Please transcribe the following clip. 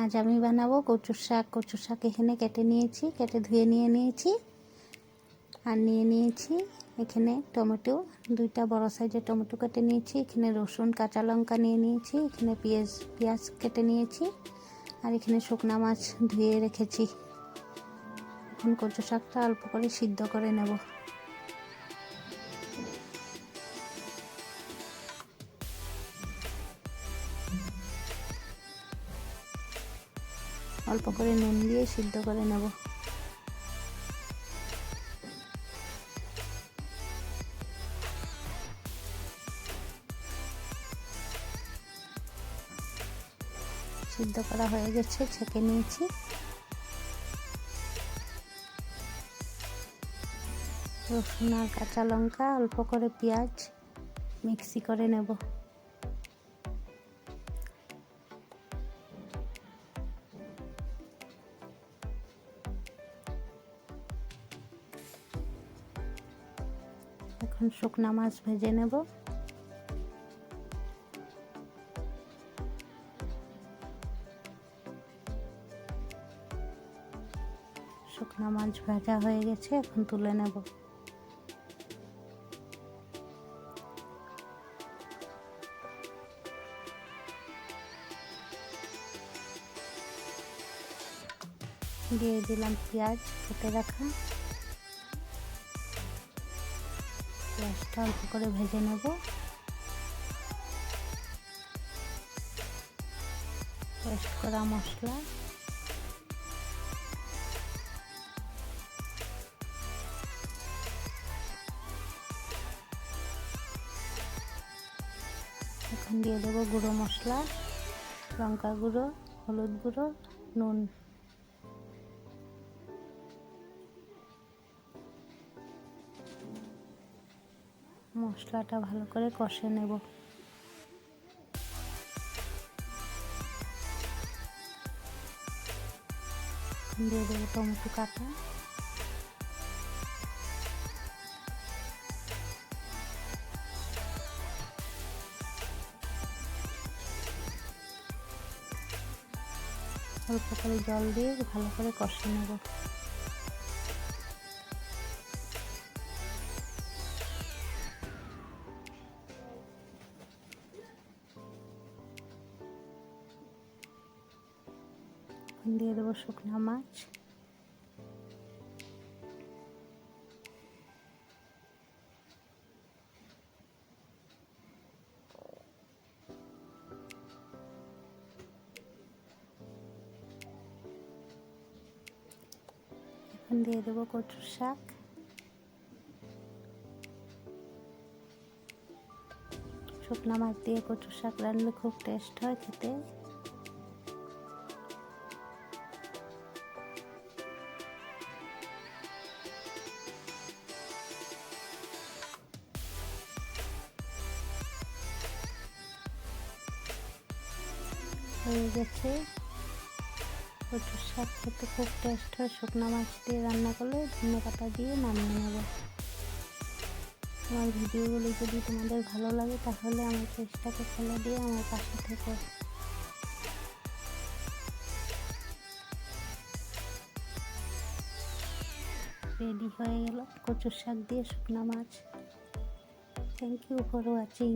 আজ আমি বানাবো কচুর শাক। কচুর শাক এখানে কেটে নিয়েছি, কেটে ধুয়ে নিয়েছি। আর নিয়েছি এখানে টমেটো, 2টা বড় সাইজের টমেটো কেটে নিয়েছি। এখানে রসুন, কাঁচা লঙ্কা নিয়েছি। এখানে পেঁয়াজ কেটে নিয়েছি। আর এখানে শুকনা মাছ ধুয়ে রেখেছি। এখন কচু শাকটা অল্প করে সিদ্ধ করে নেব। অল্প করে নুন দিয়ে সিদ্ধ করে নেব। সিদ্ধ করা হয়ে গেছে, ছেঁকে নিয়েছি। রসুন আর কাঁচা লঙ্কা, অল্প করে পেঁয়াজ মিক্সি করে নেব। এখন শুকনা মাছ ভেজে নেব। শুকনা মাছ ভাজা হয়ে গেছে, এখন তুলে নেব। দিয়ে দিলাম পেঁয়াজ কেটে রাখা। পেঁয়াজটা অল্প করে ভেজে নেব। পেস্ট করা মশলা, এখন দিয়ে দেবো গুঁড়ো মশলা, লঙ্কা গুঁড়ো, হলুদ গুঁড়ো, নুন। মশলাটা ভালো করে কষে নেব। দিয়ে দেবো টমেটো কাটা, অল্প করে জল দিয়ে ভালো করে কষে নেব। দিয়ে দেবো শুকনা মাছ, এখন দিয়ে দেবো কচুর শাক। শুকনা মাছ দিয়ে কচুর শাক রান্নলে খুব টেস্ট হয় খেতে। হয়ে গেছে। কচুর শাক খেতে খুব টেস্ট হয়। শুকনো মাছ দিয়ে রান্না করলে ধনে পাতা দিয়ে নামিয়ে নেব। আমার ভিডিওগুলি যদি তোমাদের ভালো লাগে তাহলে আমার চেষ্টাকে ফলো দিয়ে আমার পাশে থেকো। রেডি হয়ে গেল কচুর শাক দিয়ে শুকনো মাছ। Thank you for watching.